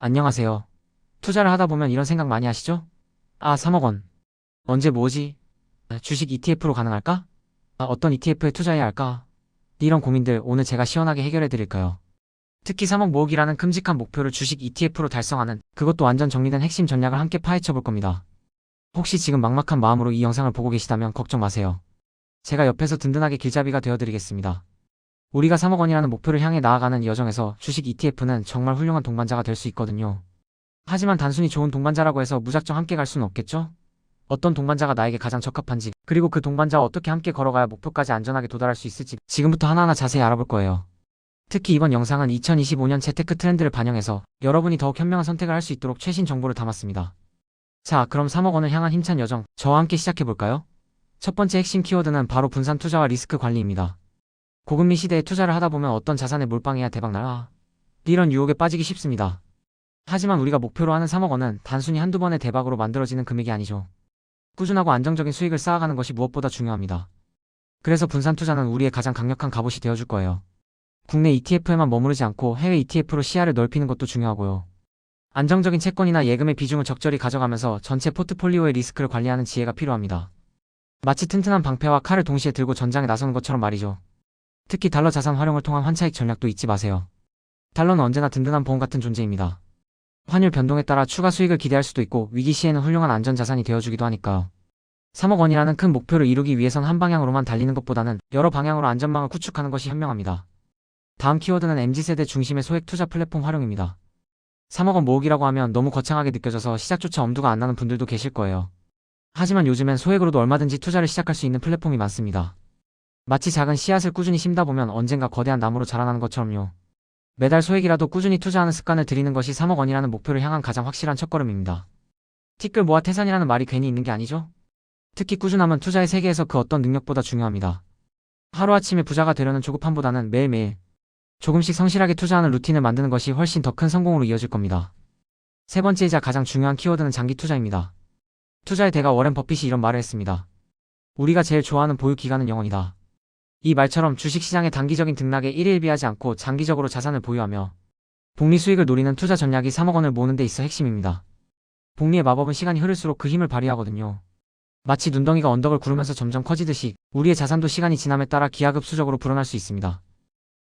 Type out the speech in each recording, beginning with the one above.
안녕하세요. 투자를 하다 보면 이런 생각 많이 하시죠? 3억 원. 언제 뭐지? 주식 ETF로 가능할까? 어떤 ETF에 투자해야 할까? 이런 고민들 오늘 제가 시원하게 해결해 드릴까요? 특히 3억 모으기라는 큼직한 목표를 주식 ETF로 달성하는 그것도 완전 정리된 핵심 전략을 함께 파헤쳐 볼 겁니다. 혹시 지금 막막한 마음으로 이 영상을 보고 계시다면 걱정 마세요. 제가 옆에서 든든하게 길잡이가 되어 드리겠습니다. 우리가 3억 원이라는 목표를 향해 나아가는 이 여정에서 주식 ETF는 정말 훌륭한 동반자가 될 수 있거든요. 하지만 단순히 좋은 동반자라고 해서 무작정 함께 갈 수는 없겠죠? 어떤 동반자가 나에게 가장 적합한지, 그리고 그 동반자와 어떻게 함께 걸어가야 목표까지 안전하게 도달할 수 있을지 지금부터 하나하나 자세히 알아볼 거예요. 특히 이번 영상은 2025년 재테크 트렌드를 반영해서 여러분이 더욱 현명한 선택을 할 수 있도록 최신 정보를 담았습니다. 자, 그럼 3억 원을 향한 힘찬 여정, 저와 함께 시작해볼까요? 첫 번째 핵심 키워드는 바로 분산 투자와 리스크 관리입니다. 고금리 시대에 투자를 하다 보면 어떤 자산에 몰빵해야 대박나라? 이런 유혹에 빠지기 쉽습니다. 하지만 우리가 목표로 하는 3억 원은 단순히 한두 번의 대박으로 만들어지는 금액이 아니죠. 꾸준하고 안정적인 수익을 쌓아가는 것이 무엇보다 중요합니다. 그래서 분산 투자는 우리의 가장 강력한 갑옷이 되어줄 거예요. 국내 ETF에만 머무르지 않고 해외 ETF로 시야를 넓히는 것도 중요하고요. 안정적인 채권이나 예금의 비중을 적절히 가져가면서 전체 포트폴리오의 리스크를 관리하는 지혜가 필요합니다. 마치 튼튼한 방패와 칼을 동시에 들고 전장에 나서는 것처럼 말이죠. 특히 달러 자산 활용을 통한 환차익 전략도 잊지 마세요. 달러는 언제나 든든한 보험 같은 존재입니다. 환율 변동에 따라 추가 수익을 기대할 수도 있고 위기 시에는 훌륭한 안전자산이 되어주기도 하니까요. 3억 원이라는 큰 목표를 이루기 위해선 한 방향으로만 달리는 것보다는 여러 방향으로 안전망을 구축하는 것이 현명합니다. 다음 키워드는 MZ세대 중심의 소액 투자 플랫폼 활용입니다. 3억 원 모으기라고 하면 너무 거창하게 느껴져서 시작조차 엄두가 안 나는 분들도 계실 거예요. 하지만 요즘엔 소액으로도 얼마든지 투자를 시작할 수 있는 플랫폼이 많습니다. 마치 작은 씨앗을 꾸준히 심다 보면 언젠가 거대한 나무로 자라나는 것처럼요. 매달 소액이라도 꾸준히 투자하는 습관을 들이는 것이 3억 원이라는 목표를 향한 가장 확실한 첫걸음입니다. 티끌 모아 태산이라는 말이 괜히 있는 게 아니죠? 특히 꾸준함은 투자의 세계에서 그 어떤 능력보다 중요합니다. 하루아침에 부자가 되려는 조급함보다는 매일매일 조금씩 성실하게 투자하는 루틴을 만드는 것이 훨씬 더 큰 성공으로 이어질 겁니다. 세 번째이자 가장 중요한 키워드는 장기 투자입니다. 투자의 대가 워렌 버핏이 이런 말을 했습니다. 우리가 제일 좋아하는 보유 기간은 영원이다. 이 말처럼 주식시장의 단기적인 등락에 일일비하지 않고 장기적으로 자산을 보유하며 복리 수익을 노리는 투자 전략이 3억 원을 모으는 데 있어 핵심입니다. 복리의 마법은 시간이 흐를수록 그 힘을 발휘하거든요. 마치 눈덩이가 언덕을 구르면서 점점 커지듯이 우리의 자산도 시간이 지남에 따라 기하급수적으로 불어날 수 있습니다.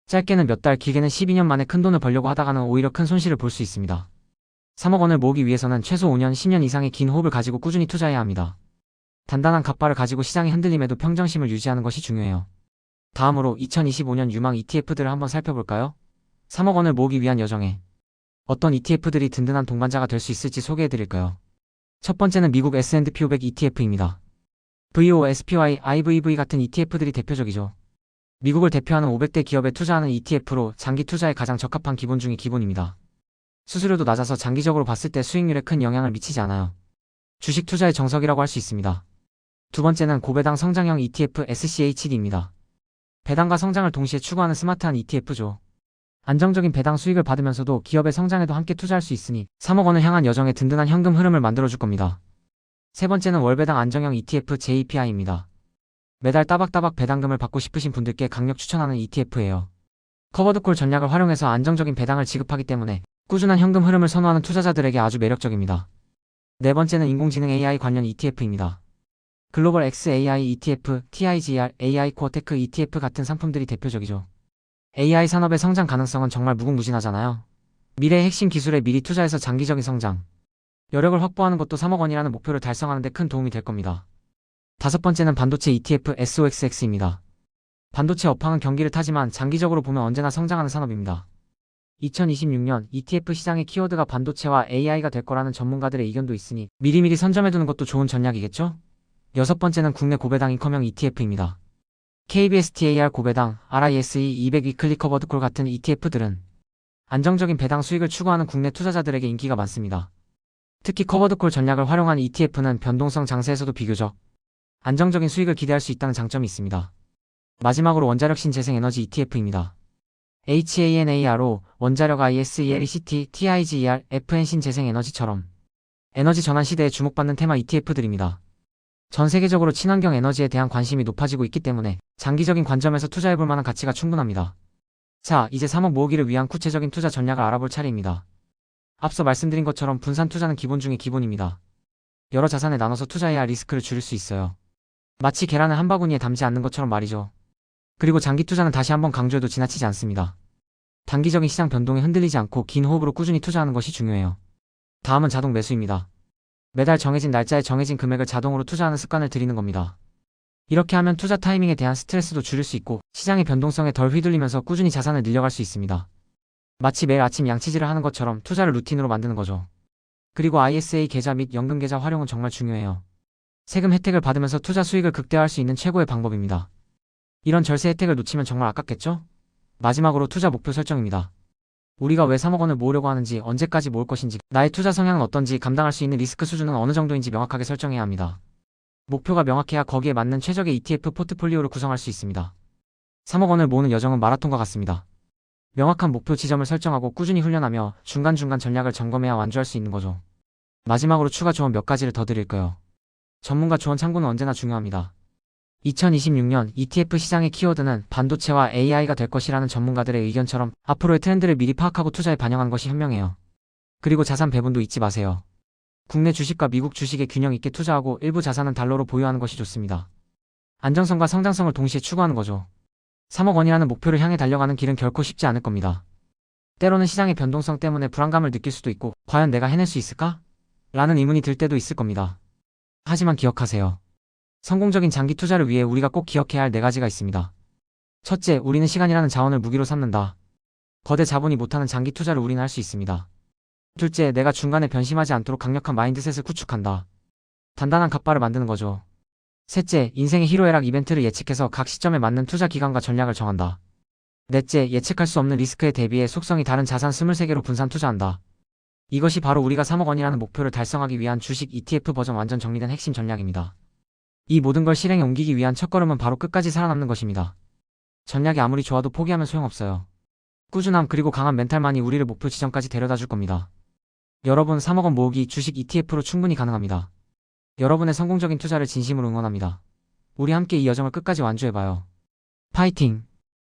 짧게는 몇 달, 길게는 12년 만에 큰 돈을 벌려고 하다가는 오히려 큰 손실을 볼 수 있습니다. 3억 원을 모으기 위해서는 최소 5년, 10년 이상의 긴 호흡을 가지고 꾸준히 투자해야 합니다. 단단한 갓발을 가지고 시장의 흔들림에도 평정심을 유지하는 것이 중요해요. 다음으로 2025년 유망 ETF들을 한번 살펴볼까요? 3억 원을 모으기 위한 여정에 어떤 ETF들이 든든한 동반자가 될 수 있을지 소개해드릴까요? 첫 번째는 미국 S&P 500 ETF입니다. VOSPY, IVV 같은 ETF들이 대표적이죠. 미국을 대표하는 500대 기업에 투자하는 ETF로 장기 투자에 가장 적합한 기본 중의 기본입니다. 수수료도 낮아서 장기적으로 봤을 때 수익률에 큰 영향을 미치지 않아요. 주식 투자의 정석이라고 할 수 있습니다. 두 번째는 고배당 성장형 ETF SCHD입니다. 배당과 성장을 동시에 추구하는 스마트한 ETF죠. 안정적인 배당 수익을 받으면서도 기업의 성장에도 함께 투자할 수 있으니 3억 원을 향한 여정에 든든한 현금 흐름을 만들어줄 겁니다. 세 번째는 월배당 안정형 ETF JPI입니다. 매달 따박따박 배당금을 받고 싶으신 분들께 강력 추천하는 ETF예요. 커버드콜 전략을 활용해서 안정적인 배당을 지급하기 때문에 꾸준한 현금 흐름을 선호하는 투자자들에게 아주 매력적입니다. 네 번째는 인공지능 AI 관련 ETF입니다. 글로벌 XAI ETF, TIGR, AI 코어테크 ETF 같은 상품들이 대표적이죠. AI 산업의 성장 가능성은 정말 무궁무진하잖아요. 미래의 핵심 기술에 미리 투자해서 장기적인 성장, 여력을 확보하는 것도 3억 원이라는 목표를 달성하는 데 큰 도움이 될 겁니다. 다섯 번째는 반도체 ETF SOXX입니다. 반도체 업황은 경기를 타지만 장기적으로 보면 언제나 성장하는 산업입니다. 2026년 ETF 시장의 키워드가 반도체와 AI가 될 거라는 전문가들의 의견도 있으니 미리미리 선점해두는 것도 좋은 전략이겠죠? 여섯 번째는 국내 고배당 인컴형 ETF입니다. KBSTAR 고배당, RISE 200 위클리 커버드콜 같은 ETF들은 안정적인 배당 수익을 추구하는 국내 투자자들에게 인기가 많습니다. 특히 커버드콜 전략을 활용한 ETF는 변동성 장세에서도 비교적 안정적인 수익을 기대할 수 있다는 장점이 있습니다. 마지막으로 원자력 신재생에너지 ETF입니다. HANARO, 원자력 ISELECT, TIGER, FN 신재생에너지처럼 에너지 전환 시대에 주목받는 테마 ETF들입니다. 전 세계적으로 친환경 에너지에 대한 관심이 높아지고 있기 때문에 장기적인 관점에서 투자해볼 만한 가치가 충분합니다. 자, 이제 3억 모으기를 위한 구체적인 투자 전략을 알아볼 차례입니다. 앞서 말씀드린 것처럼 분산 투자는 기본 중의 기본입니다. 여러 자산에 나눠서 투자해야 리스크를 줄일 수 있어요. 마치 계란을 한 바구니에 담지 않는 것처럼 말이죠. 그리고 장기 투자는 다시 한번 강조해도 지나치지 않습니다. 단기적인 시장 변동에 흔들리지 않고 긴 호흡으로 꾸준히 투자하는 것이 중요해요. 다음은 자동 매수입니다. 매달 정해진 날짜에 정해진 금액을 자동으로 투자하는 습관을 들이는 겁니다. 이렇게 하면 투자 타이밍에 대한 스트레스도 줄일 수 있고 시장의 변동성에 덜 휘둘리면서 꾸준히 자산을 늘려갈 수 있습니다. 마치 매일 아침 양치질을 하는 것처럼 투자를 루틴으로 만드는 거죠. 그리고 ISA 계좌 및 연금 계좌 활용은 정말 중요해요. 세금 혜택을 받으면서 투자 수익을 극대화할 수 있는 최고의 방법입니다. 이런 절세 혜택을 놓치면 정말 아깝겠죠? 마지막으로 투자 목표 설정입니다. 우리가 왜 3억 원을 모으려고 하는지, 언제까지 모을 것인지, 나의 투자 성향은 어떤지, 감당할 수 있는 리스크 수준은 어느 정도인지 명확하게 설정해야 합니다. 목표가 명확해야 거기에 맞는 최적의 ETF 포트폴리오를 구성할 수 있습니다. 3억 원을 모으는 여정은 마라톤과 같습니다. 명확한 목표 지점을 설정하고 꾸준히 훈련하며 중간중간 전략을 점검해야 완주할 수 있는 거죠. 마지막으로 추가 조언 몇 가지를 더 드릴까요? 전문가 조언 참고는 언제나 중요합니다. 2026년 ETF 시장의 키워드는 반도체와 AI가 될 것이라는 전문가들의 의견처럼 앞으로의 트렌드를 미리 파악하고 투자에 반영한 것이 현명해요. 그리고 자산 배분도 잊지 마세요. 국내 주식과 미국 주식에 균형 있게 투자하고 일부 자산은 달러로 보유하는 것이 좋습니다. 안정성과 성장성을 동시에 추구하는 거죠. 3억 원이라는 목표를 향해 달려가는 길은 결코 쉽지 않을 겁니다. 때로는 시장의 변동성 때문에 불안감을 느낄 수도 있고, 과연 내가 해낼 수 있을까? 라는 의문이 들 때도 있을 겁니다. 하지만 기억하세요. 성공적인 장기 투자를 위해 우리가 꼭 기억해야 할 4가지가 있습니다. 첫째, 우리는 시간이라는 자원을 무기로 삼는다. 거대 자본이 못하는 장기 투자를 우리는 할 수 있습니다. 둘째, 내가 중간에 변심하지 않도록 강력한 마인드셋을 구축한다. 단단한 갓바를 만드는 거죠. 셋째, 인생의 희로애락 이벤트를 예측해서 각 시점에 맞는 투자 기간과 전략을 정한다. 넷째, 예측할 수 없는 리스크에 대비해 속성이 다른 자산 23개로 분산 투자한다. 이것이 바로 우리가 3억 원이라는 목표를 달성하기 위한 주식 ETF 버전 완전 정리된 핵심 전략입니다. 이 모든 걸 실행에 옮기기 위한 첫걸음은 바로 끝까지 살아남는 것입니다. 전략이 아무리 좋아도 포기하면 소용없어요. 꾸준함 그리고 강한 멘탈만이 우리를 목표 지점까지 데려다 줄 겁니다. 여러분, 3억 원 모으기 주식 ETF로 충분히 가능합니다. 여러분의 성공적인 투자를 진심으로 응원합니다. 우리 함께 이 여정을 끝까지 완주해봐요. 파이팅!